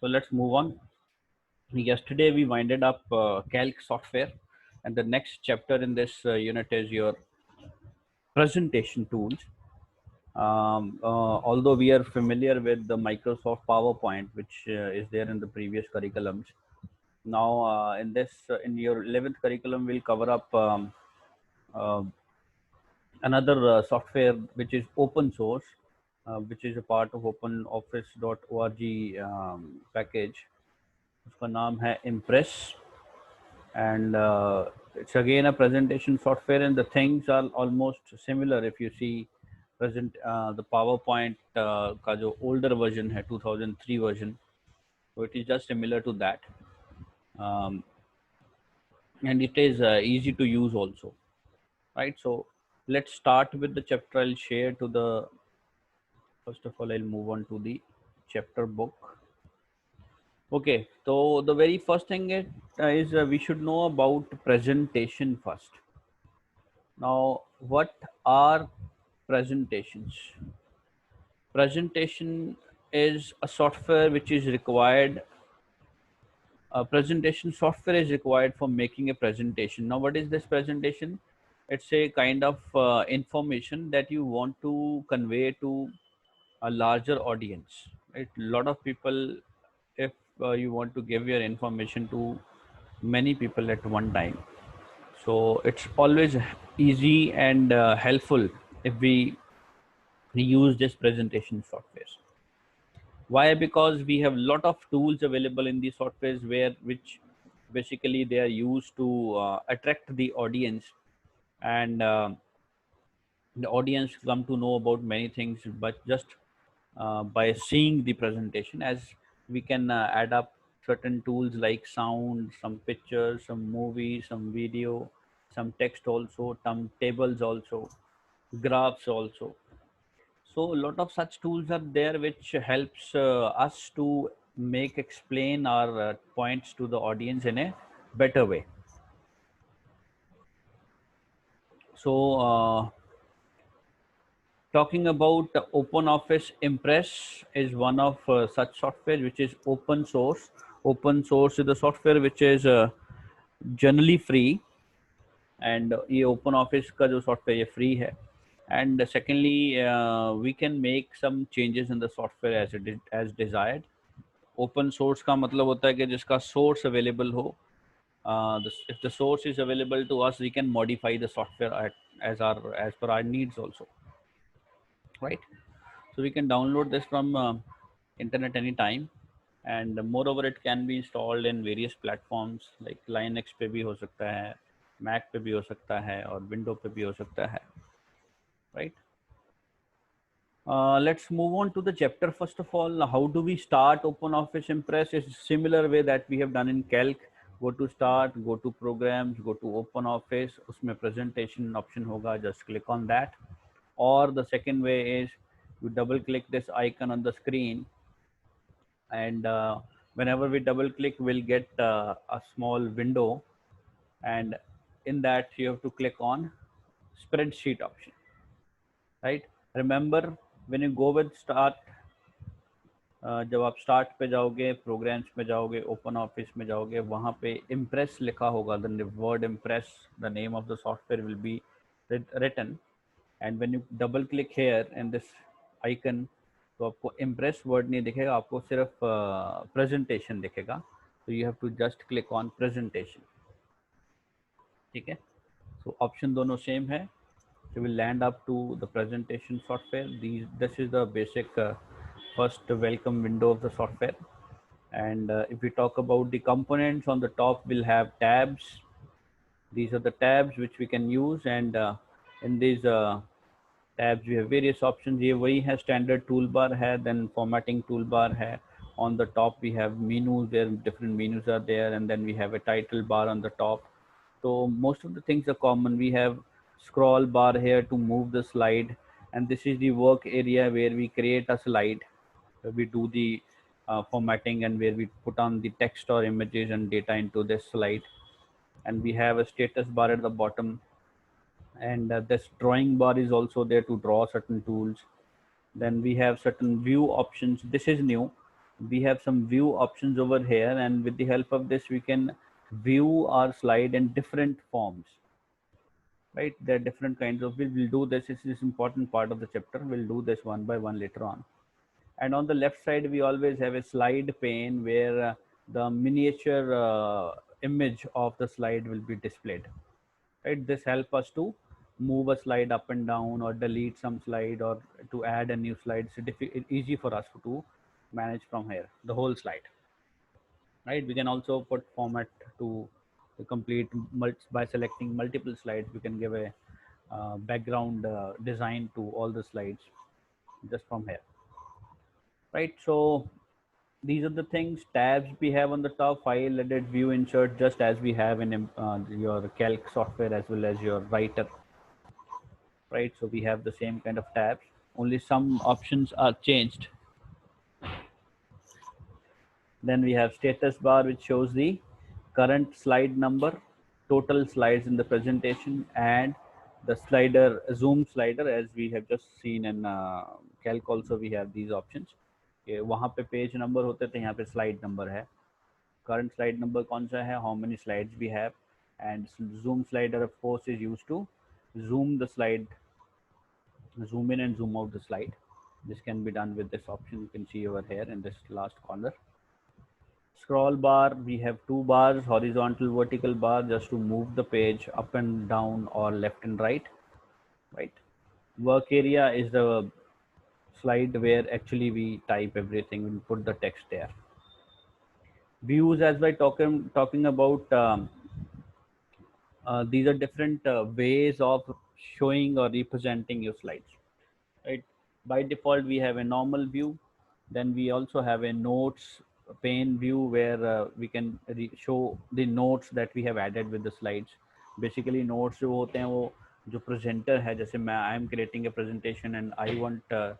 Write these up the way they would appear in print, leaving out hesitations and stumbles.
So let's move on. Yesterday we winded up Calc software, and the next chapter in this unit is your presentation tools. Although we are familiar with the Microsoft PowerPoint, which is there in the previous curriculums, now in your 11th curriculum, we'll cover up uh, another software which is open source, which is a part of openoffice.org package. उसका नाम है Impress, and it's again a presentation software, and the things are almost similar. If you see present the PowerPoint का जो older version है 2003 version, so it is just similar to that, um, and it is easy to use also, right? So let's start with the chapter. I'll share to the first of all I'll move on to the chapter book. Okay, so the very first thing is we should know about presentation first. Now, what are presentations? Presentation is a software which is required. Presentation software is required for making a presentation. Now, what is this presentation? It's a kind of information that you want to convey to a larger audience. Right? A lot of people, if you want to give your information to many people at one time, so it's always easy and helpful if we use this presentation software. Why? Because we have a lot of tools available in these softwares which basically they are used to attract the audience, and the audience come to know about many things, but just by seeing the presentation. As we can add up certain tools like sound, some pictures, some movies, some video, some text also, some tables also, graphs also. So a lot of such tools are there which helps us to explain our points to the audience in a better way. So talking about OpenOffice Impress is one of such software which is open source. Open source is the software which is generally free, and ये OpenOffice का जो software ये free है. And secondly, we can make some changes in the software as desired. Open source का मतलब होता है कि जिसका source available हो. If the source is available to us, we can modify the software as per our needs also, right? So we can download this from internet anytime, and moreover it can be installed in various platforms like Linux पे भी हो सकता है, Mac पे भी हो सकता है, और Windows पे भी हो सकता है, right? Let's move on to the chapter. First of all, how do we start OpenOffice Impress? Is similar way that we have done in Calc. Go to Start, go to Programs, go to OpenOffice. उसमें presentation option होगा. Just click on that. Or the second way is you double click this icon on the screen, and whenever we double click, we'll get a small window, and in that you have to click on Spreadsheet option, right? Remember, when you go with Start, जब आप start पे जाओगे, programmes में जाओगे, open office में जाओगे, वहाँ पे इम्प्रेस लिखा होगा. The word impress, the name of the software will be written, and when you double click here in this icon, तो आपको इम्प्रेस वर्ड नहीं दिखेगा, आपको सिर्फ प्रेजेंटेशन दिखेगा. तो you have to just click on presentation. ठीक है, सो ऑप्शन दोनों सेम है. So we'll land up to the presentation software. This is the basic first welcome window of the software. And if we talk about the components, on the top we'll have tabs. These are the tabs which we can use, and in these tabs we have various options. ये वही है, standard toolbar है, then formatting toolbar है. On the top we have menus, where different menus are there, and then we have a title bar on the top. So most of the things are common. We have scroll bar here to move the slide, and this is the work area where we create a slide, where we do the formatting, and where we put on the text or images and data into this slide. And we have a status bar at the bottom, and this drawing bar is also there to draw certain tools. Then we have certain view options. This is new. we have some view options over here, and with the help of this we can view our slide in different forms, right? There are different kinds of, we'll do this. This is important part of the chapter. We'll do this one by one later on. And on the left side we always have a slide pane where the miniature image of the slide will be displayed, right? This help us to move a slide up and down, or delete some slide, or to add a new slide. It's easy for us to manage from here the whole slide, right? We can also put format to the complete by selecting multiple slides. We can give a background design to all the slides just from here, right? So these are the things. Tabs we have on the top: file, edit, view, insert, just as we have in your calc software as well as your writer, right? So we have the same kind of tabs, only some options are changed. Then we have status bar, which shows the current slide number, total slides in the presentation, and the slider, zoom slider, as we have just seen in calc also we have these options. वहाँ पे page number होते थे, यहाँ पे slide number है, current slide number कौन सा है, how many slides we have, and zoom slider of course is used to zoom the slide, zoom in and zoom out the slide. This can be done with this option you can see over here in this last corner. Scroll bar, we have two bars, horizontal, vertical bar, just to move the page up and down or left and right, right? Work area is the slide where actually we type everything and put the text there. Views, as by talking about, these are different ways of showing or representing your slides, right? By default we have a normal view, then we also have a notes pane view where we can show the notes that we have added with the slides. Basically notes जो होते हैं वो जो presenter है, जैसे मैं I am creating a presentation and I want to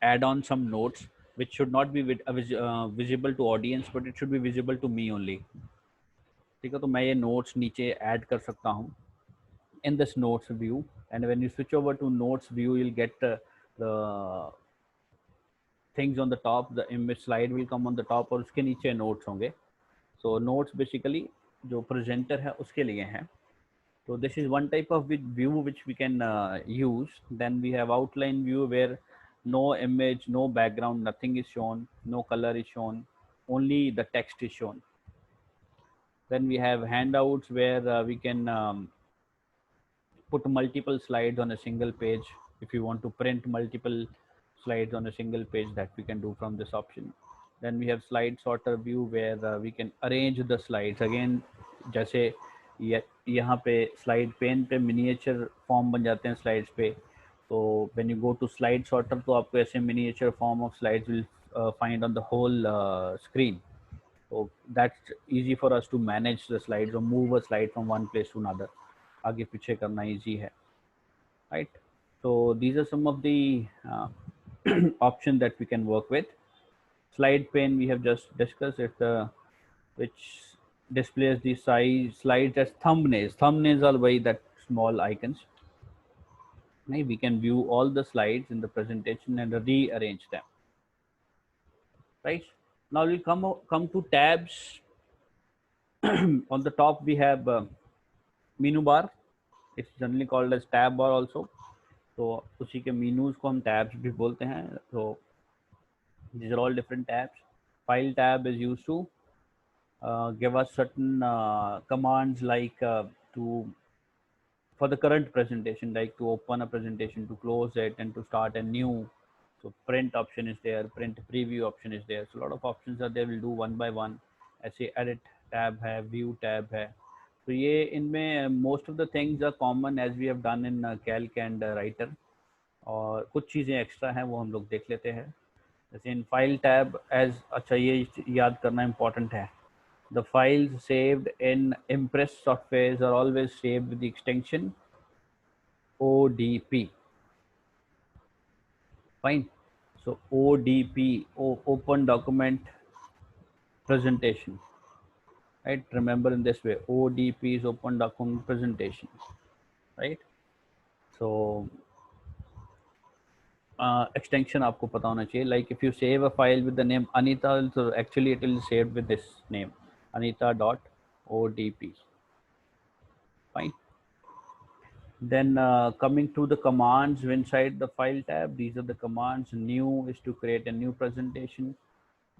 add on some notes which should not be visible to audience, but it should be visible to me only. ठीक है, तो मैं ये notes नीचे add कर सकता हूँ in this notes view, and when you switch over to notes view you'll get the things on the top. The image slide will come on the top और उसके नीचे notes होंगे. So notes basically जो presenter है उसके लिए हैं. So this is one type of view which we can use. Then we have outline view where no image, no background, nothing is shown, no color is shown, only the text is shown. Then we have handouts where we can put multiple slides on a single page. If you want to print multiple slides on a single page, that we can do from this option. Then we have slide sorter view where we can arrange the slides. Again, जैसे यहाँ पे slide pane पे miniature form बन जाते हैं slides पे, तो when you go to slide sorter तो आपको ऐसे miniature form of slides will find on the whole screen. So that's easy for us to manage the slides or move a slide from one place to another. आगे पीछे करना easy है, right? So these are some of the options that we can work with. Slide pane we have just discussed it, which displays the size slides as thumbnails. Thumbnails are by that small icons. Right? We can view all the slides in the presentation and rearrange them. Right? Now we come to tabs. On the top we have menu bar. It's generally called as tab bar also. तो उसी के menus को हम tabs भी बोलते हैं. So these are all different tabs. File tab is used to give us certain commands like for the current presentation, like to open a presentation, to close it, and to start a new. So print option is there, print preview option is there. So a lot of options are there. We'll do one by one. ऐसे edit tab है, view tab है. तो ये इनमें most of the things are common as we have done in calc and writer. और कुछ चीज़ें extra हैं वो हम लोग देख लेते हैं. जैसे इन फाइल टैब एज, अच्छा ये याद करना इम्पोर्टेंट है. The files saved in Impress softwares are always saved with the extension ODP. Fine. So ODP, Open Document Presentation. Right? Remember in this way, ODP is Open Document Presentation. Right? So extension आपको पता होना चाहिए. Like if you save a file with the name Anita, so actually it will save with this name, anita.odp. Fine. Then coming to the commands inside the file tab, these are the commands. New is to create a new presentation.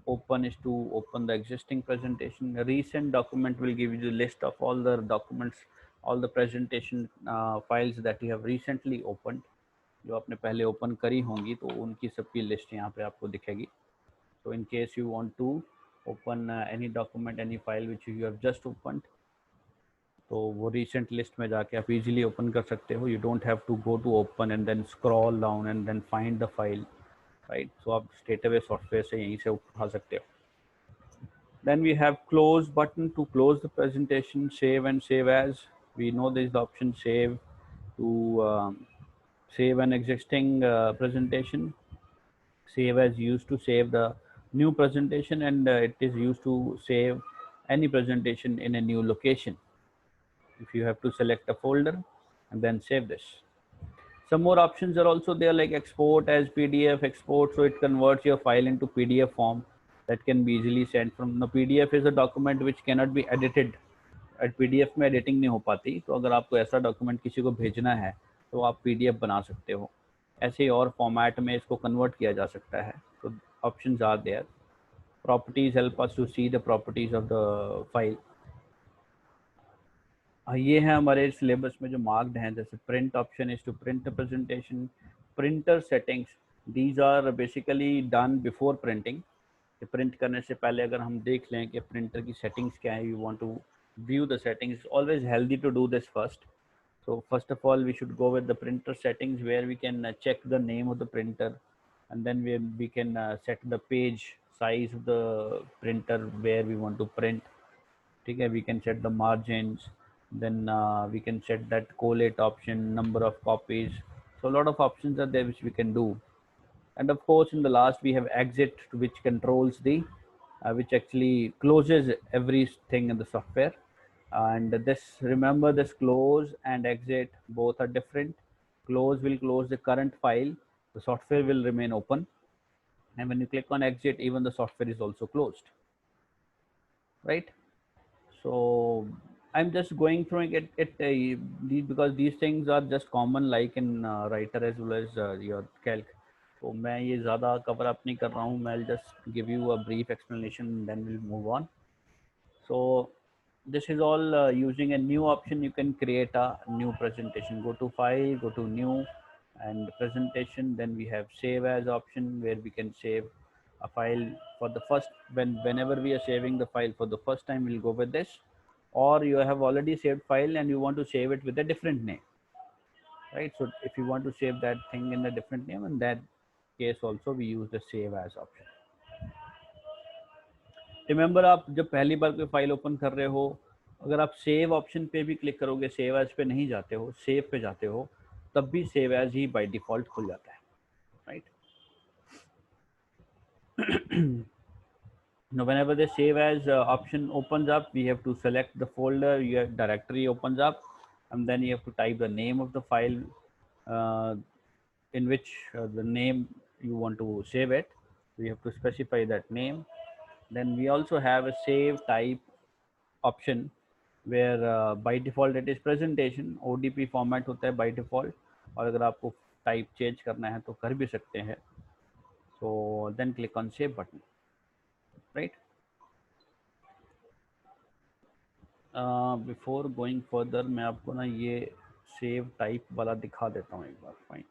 Open is to open the existing presentation. A recent document will give you the list of all the documents, all the presentation files that you have recently opened. जो आपने पहले open करी होंगी तो उनकी सबकी list यहाँ पे आपको दिखेगी. So in case you want to open any document, any file which you have just opened, तो वो recent list में जाके आप easily open कर सकते हो. You don't have to go to open and then scroll down and then find the file, right? So आप straight away software से यहीं से उठा सकते हो. Then we have close button to close the presentation, save and save as. We know there is the option save to save an existing presentation. Save as used to save the new presentation, and it is used to save any presentation in a new location. If you have to select a folder and then save this. Some more options are also there, like export as PDF export, so it converts your file into PDF form that can be easily sent from. The PDF is a document which cannot be edited. PDF में editing नहीं हो पाती, तो अगर आपको ऐसा document किसी को भेजना है तो आप PDF बना सकते हो. ऐसे ही और फॉर्मेट में इसको कन्वर्ट किया जा सकता है. तो options are there. Properties help us to see the properties of the file. ये है हमारे सिलेबस में जो मार्क्ड हैं. जैसे print option is to print presentation. Printer settings, these are basically done before printing. Print करने से पहले अगर हम देख लें कि प्रिंटर की सेटिंग्स क्या है, you want to view the settings, always healthy to do this first. So first of all we should go with the printer settings, where we can check the name of the printer, and then we can set the page size of the printer where we want to print. Okay, we can set the margins, then we can set that collate option, number of copies. So a lot of options are there which we can do. And of course in the last we have exit, which controls the which actually closes everything in the software. And this, remember, this close and exit both are different. Close will close the current file, the software will remain open, and when you click on exit, even the software is also closed, right? So I'm just going through because these things are just common, like in writer as well as your calc. So मैं ये ज़्यादा cover up नहीं कर रहा हूँ. I'll just give you a brief explanation, then we'll move on. So this is all using a new option. You can create a new presentation. Go to file, go to new and presentation. Then we have save as option, where we can save a file for the first, whenever we are saving the file for the first time, we'll go with this. Or you have already saved file and you want to save it with a different name, right? So if you want to save that thing in a different name, in that case also we use the save as option. Remember, आप जब पहली बार कोई file open कर रहे हो, अगर आप save option पे भी क्लिक करोगे, सेव एज पे नहीं जाते हो, सेव पे जाते हो, तब भी सेव एज ही बाय डिफॉल्ट खुल जाता है, right? Now whenever the save as option opens up, we have to select the folder, your directory opens up, and then you have to type the name of the file in which the name you want to save it. We have to specify that name. Then we also have a save type option, where by default it is presentation. ODP format होता है by default, और अगर आपको type change करना है तो कर भी सकते हैं. So then click on save button, right? Before going further, मैं आपको ना ये save type वाला दिखा देता हूँ एक बार. Fine.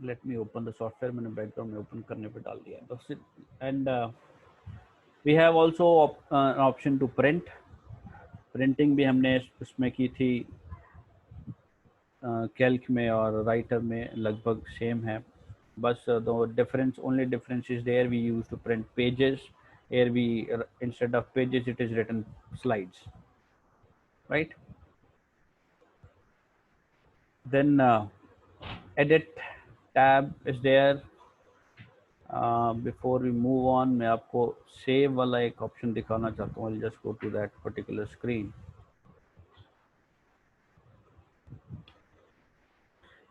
Let me open the software. मैंने background में open करने पे डाल दिया है. And we have also an option to print. Printing भी हमने उसमें की थी, कैल्क में और राइटर में लगभग सेम है. बस the difference, only difference is there we use to print pages. Here we, instead of pages, it is written slides, right? Then edit tab is there. Before we move on, मैं आपको save वाला एक option दिखाना चाहता हूँ. I'll just go to that particular screen.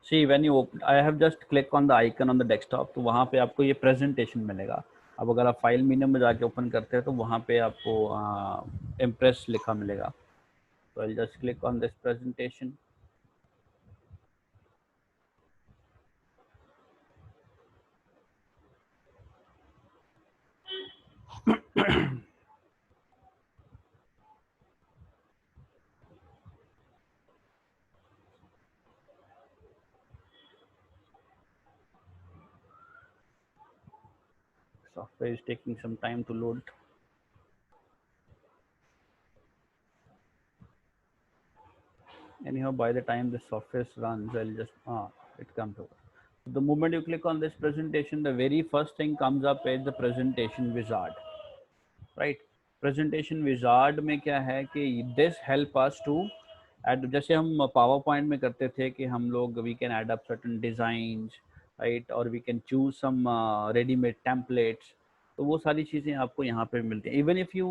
See when you open, I have just click on the icon on the desktop, तो वहाँ पे आपको ये प्रेजेंटेशन मिलेगा. अब अगर आप फाइल मीनू में जाके ओपन करते हैं तो वहाँ पे आपको इम्प्रेस लिखा मिलेगा. तो I just click on this presentation. Software is taking some time to load. Anyhow, by the time the software runs, I'll just it comes over. The moment you click on this presentation, the very first thing comes up is the presentation wizard, right? Presentation wizard में क्या है कि this help us to add, जैसे हम power point में करते थे कि हम लोग we can add up certain designs, right, or we can choose some ready-made templates. तो वो सारी चीज़ें आपको यहाँ पे मिलती हैं. Even if you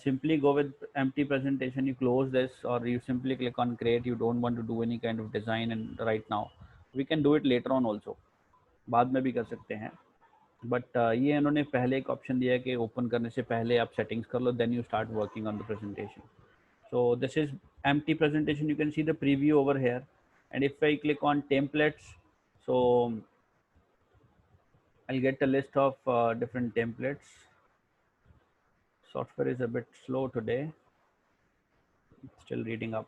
simply go with empty presentation, you close this or you simply click on create, you don't want to do any kind of design and right now, we can do it later on also, बाद में भी कर सकते हैं. But ये इन्होंने पहले एक ऑप्शन दिया है कि ओपन करने से पहले आप सेटिंग्स कर लो, then you start working on the presentation. So this is empty presentation. You can see the preview over here, and if I click on templates, so I'll get a list of different templates. Software is a bit slow today, it's still reading up.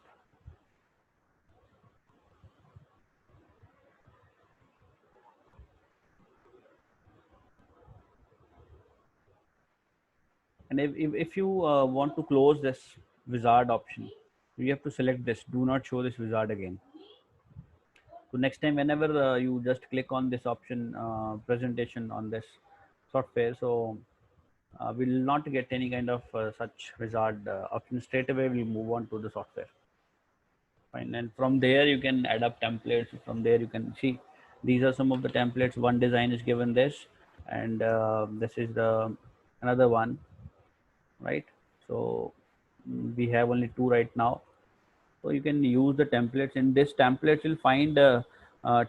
And if you want to close this wizard option, you have to select this, do not show this wizard again. So next time whenever you just click on this option, presentation on this software, so we'll not get any kind of such wizard option. Straight away we'll move on to the software. Fine. And from there you can add up templates. From there you can see these are some of the templates. One design is given this, and this is the another one, right? So we have only two right now. So you can use the templates. In this templates you'll find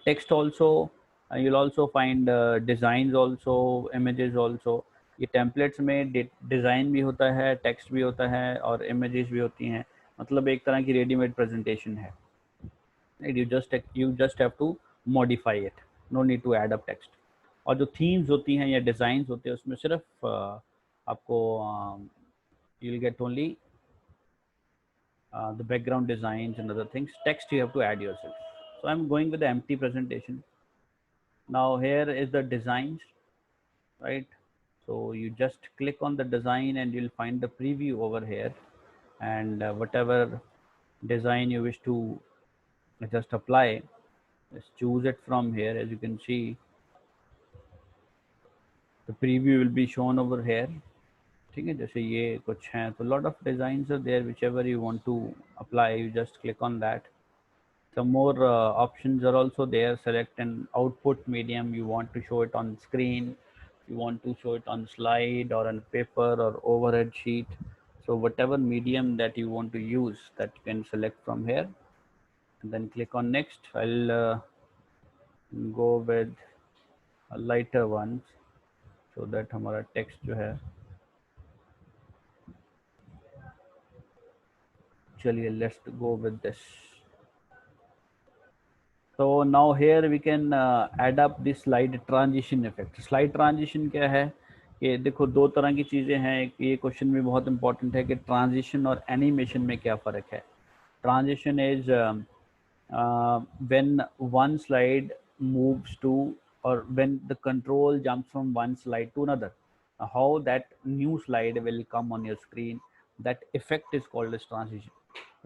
text also, you'll also find designs also, images also. ये templates में design भी होता है, text भी होता है और images भी होती हैं. मतलब एक तरह की ready-made presentation है. You just have to modify it. No need to add up text. और जो themes होती हैं या designs होते हैं उसमें सिर्फ आपको you'll get only the background designs and other things. Text you have to add yourself. So I'm going with the empty presentation. Now here is the designs, right? So you just click on the design and you'll find the preview over here, and whatever design you wish to just apply, just choose it from here. As you can see, the preview will be shown over here. ठीक है, जैसे ये कुछ हैं तो lot of designs are there. Whichever you want to apply, you just click on that. Some more options are also there. Select an output medium. You want to show it on screen, you want to show it on slide or on paper or overhead sheet. So whatever medium that you want to use, that you can select from here and then click on next. I'll go with a lighter one so that हमारा text जो है, चलिए let's go with this. So now here we can add up the slide transition effect. Slide transition क्या है कि देखो दो तरह की चीज़ें हैं. एक ये क्वेश्चन में बहुत इंपॉर्टेंट है कि ट्रांजिशन और एनिमेशन में क्या फ़र्क है. Transition is when one slide moves to, or when the control jumps from one slide to another, how that new slide will come on your screen, that effect is called as transition.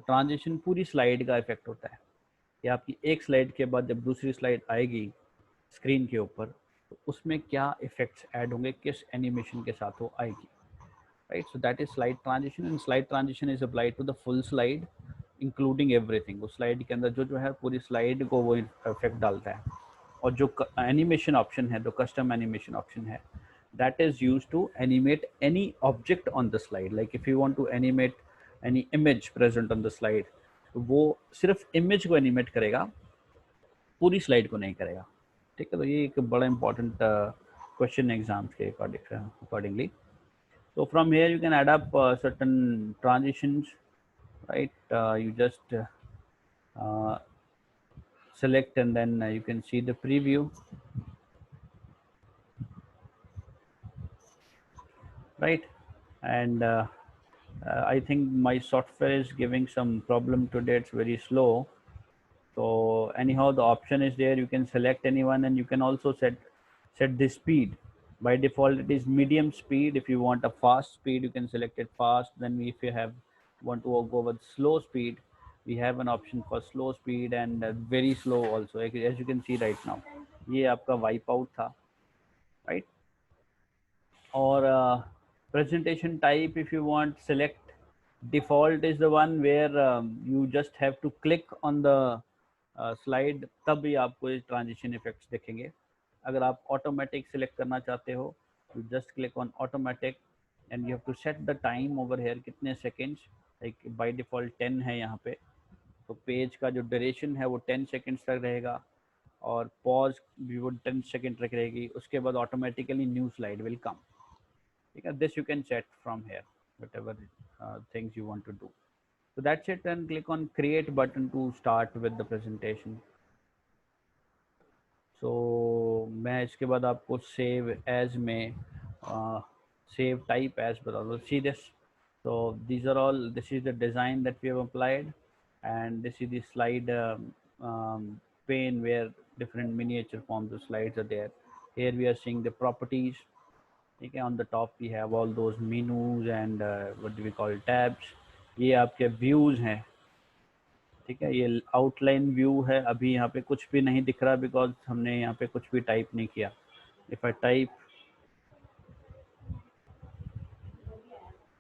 Transition पूरी slide का effect होता है कि आपकी एक slide के बाद जब दूसरी स्लाइड आएगी स्क्रीन के ऊपर तो उसमें क्या इफेक्ट्स ऐड होंगे, किस एनिमेशन के साथ वो आएगी, right. So that is slide transition, and slide transition is applied to the full slide including everything. उस स्लाइड के अंदर जो है पूरी स्लाइड को वो इफेक्ट डालता है. और जो एनिमेशन ऑप्शन है, जो कस्टम एनिमेशन ऑप्शन है, that is used to animate any object on the slide. Like if you want to animate any image present on the slide, वो सिर्फ image को animate करेगा, पूरी स्लाइड को नहीं करेगा, ठीक है। तो ये एक बड़ा इंपॉर्टेंट क्वेश्चन एग्जाम्स के accordingly. So from here you can add up certain transitions, right? You just select and then you can see the preview, right? And I think my software is giving some problem today. It's very slow. So anyhow, the option is there. You can select anyone, and you can also set the speed. By default, it is medium speed. If you want a fast speed, you can select it fast. Then if you want to go with slow speed, we have an option for slow speed and very slow also. As you can see right now, ये आपका wipe out था, right? Or presentation type, if you want, select default is the one where you just have to click on the slide, तब ही आपको ये transition effects दिखेंगे. अगर आप automatic select करना चाहते हो, you just click on automatic and you have to set the time over here, कितने seconds, like by default 10 है यहाँ पे, तो पेज का जो ड्यूरेशन है वो 10 सेकेंड्स तक रहेगा और पॉज भी वो 10 सेकेंड तक रहेगी. उसके बाद automatically new slide will come. ठीक है, this you can set from here whatever things you want to do. So that's it, and click on create button to start with the presentation. So मैं इसके बाद आपको save as में save type as बता दो. See this, so these are all, this is the design that we have applied and this is the slide pane where different miniature forms of slides are there. Here we are seeing the properties. ठीक है, on the top we have all those menus and what do we call tabs. ये आपके views हैं, ठीक है. ये outline view है. अभी यहाँ पे कुछ भी नहीं दिख रहा बिकॉज हमने यहाँ पे कुछ भी टाइप नहीं किया. If I type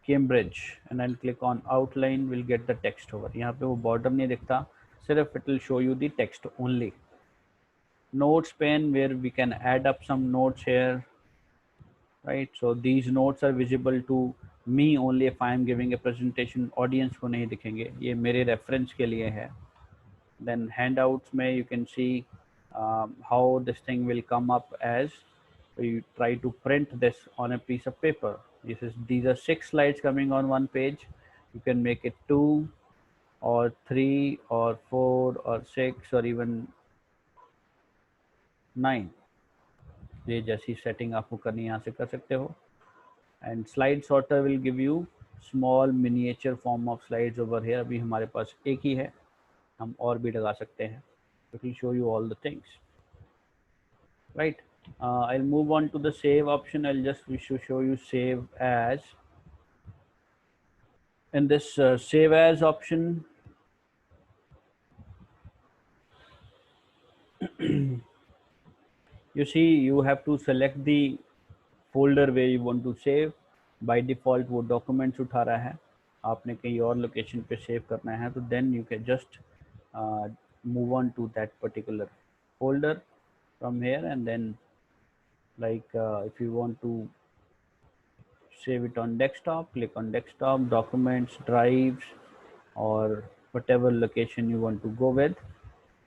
Cambridge and I'll click on outline, will get the text over. यहाँ पे वो border नहीं दिखता, सिर्फ it will show you the text only. Notes pane where we can add up some notes here, right? So these notes are visible to me only if I am giving a presentation. Audience को नहीं दिखेंगे, ये मेरे reference के लिए है. Then handouts में you can see how this thing will come up as you try to print this on a piece of paper. These are 6 slides coming on one page. You can make it 2 or 3 or 4 or 6 or even 9. ये जैसी setting आपको करनी यहाँ से कर सकते हो. And slide sorter will give you small miniature form of slides over here. अभी हमारे पास एक ही है, हम और भी लगा सकते हैं. It will show you all the things, right? I'll move on to the save option. I'll just wish to show you save as. In this save as option, you see you have to select the folder where you want to save. By default वो documents उठा रहा है, आपने कहीं और location पे save करना है तो then you can just move on to that particular folder from here. And then like if you want to save it on desktop, click on desktop, documents, drives, or whatever location you want to go with.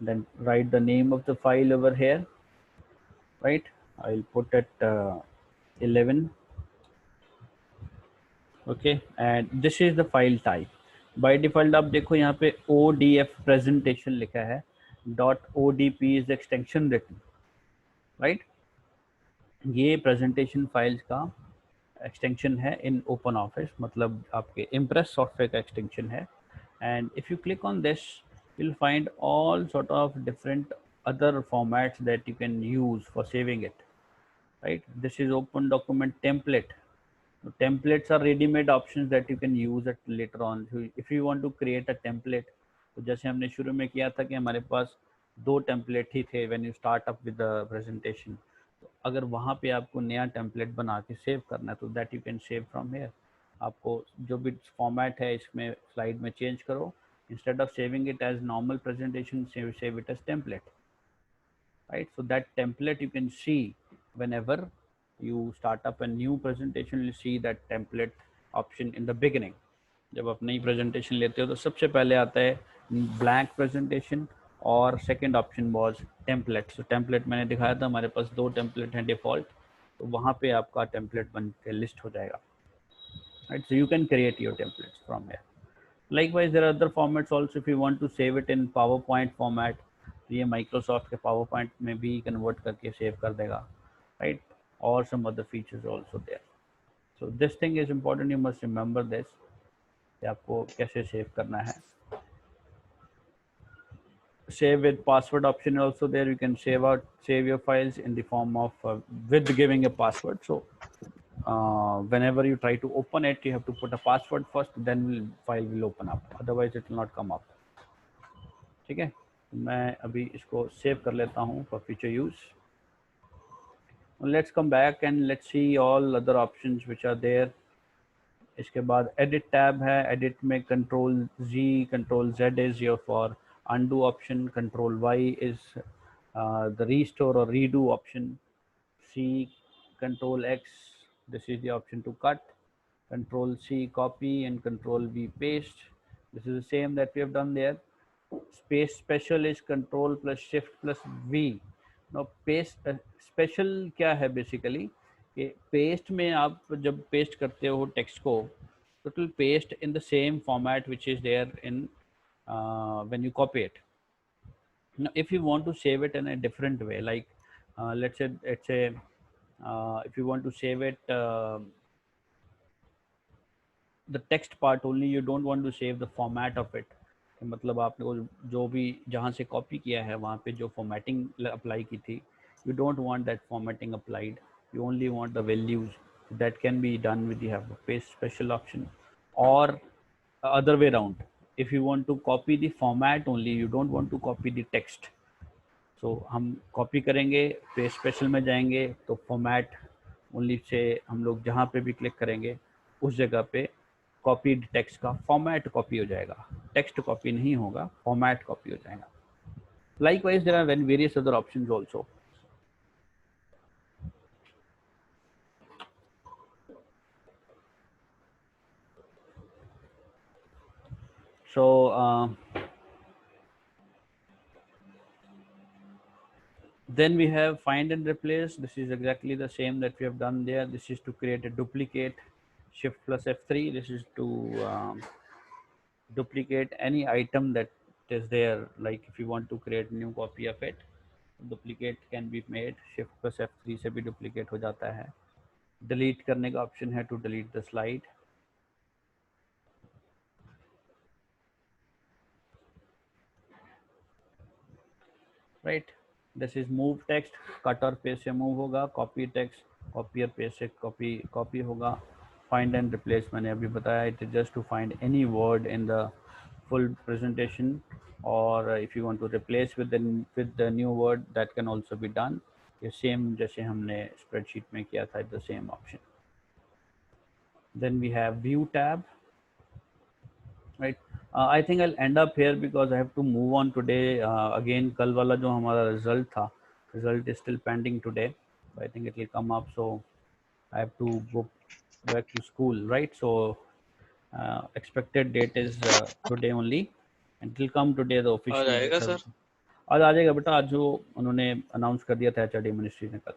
Then write the name of the file over here, right? I'll put it 11. Okay, and this is the file type. By default आप देखो यहाँ पे ODF presentation लिखा है, .odp is the extension written, right? ये presentation files का extension है in OpenOffice, मतलब आपके Impress software का extension है. And if you click on this, you'll find all sort of different other formats that you can use for saving it, right? This is Open Document Template. So templates are ready-made options that you can use it later on. So if you want to create a template, तो जैसे हमने शुरू में किया था कि हमारे पास 2 template ही थे when you start up with the presentation. तो अगर वहाँ पे आपको नया template बना के सेव करना है तो that you can save from here. आपको जो भी फॉर्मेट है इसमें स्लाइड में चेंज करो. Instead of saving it as normal presentation, save it as template, right? So that template you can see whenever you start up a new presentation. You see that template option in the beginning. जब आप नई presentation लेते हो तो सबसे पहले आता है blank presentation और second option was template. So template मैंने दिखाया था, हमारे पास 2 टेम्पलेट हैं डिफ़ॉल्ट, तो वहाँ पे आपका टेम्पलेट बन के लिस्ट हो जाएगा. Right, so you can create your templates from here. Likewise, there are other formats also. If you want to save it in PowerPoint format, तो ये Microsoft के PowerPoint में भी convert करके save कर देगा, right? Or some other features also there. So this thing is important. You must remember this. कि आपको कैसे save करना है. Save with password option also there. You can save your files in the form of with giving a password. So whenever you try to open it, you have to put a password first, then file will open up. Otherwise, it will not come up. ठीक है, मैं अभी इसको save कर लेता हूँ for future use. Let's come back and let's see all other options which are there. इसके बाद एडिट टैब है. एडिट में control G, control Z is your for undo option, control y is the restore or redo option. C, control x, this is the option to cut. Control C, copy, and control V, paste. This is the same that we have done there. Space special is control plus shift plus V. Now paste special क्या है basically कि paste में आप जब paste करते हो text को, so it will paste in the same format which is there in when you copy it. Now if you want to save it in a different way, like let's say if you want to save it the text part only, you don't want to save the format of it. मतलब आपने जो भी जहाँ से copy किया है वहाँ पे जो फॉर्मेटिंग अप्लाई की थी, you don't want that formatting applied. You only want the values. That can be done with the paste special option, or other way around. If you want to copy the format only, you don't want to copy the text. So हम copy करेंगे, paste special में जाएंगे तो format only say हम लोग जहाँ पे भी क्लिक करेंगे उस जगह पे कॉपीड टेक्स्ट का फॉर्मेट कॉपी हो जाएगा. टेक्स्ट कॉपी नहीं होगा, फॉर्मेट कॉपी हो जाएगा. Likewise, there are various other options also. So then we have find and replace. This is exactly the same that we have done there. This is to create a duplicate. Shift plus F3. This is to duplicate any item that is there. Like if you want to create a new copy of it, duplicate can be made. Shift plus F3 से भी duplicate हो जाता है. Delete करने का option है to delete the slide. Right. This is move text. Cut और paste से move होगा. Copy text. Copy और paste से copy होगा. Find and replace मैंने अभी बताया. It is just to find any word in the full presentation, or if you want to replace with the new word, that can also be done. ये same जैसे हमने spreadsheet में किया था, the same option. Then we have view tab. Right. I think I'll end up here because I have to move on today. Again, कल वाला जो हमारा result था, result is still pending today. I think it will come up, so I have to go back to school, right? So expected date is today only, and it will come today the official. आ जाएगा sir. आज आ जाएगा बेटा. आज जो उन्होंने announce कर दिया था HRD मिनिस्ट्री ने कल.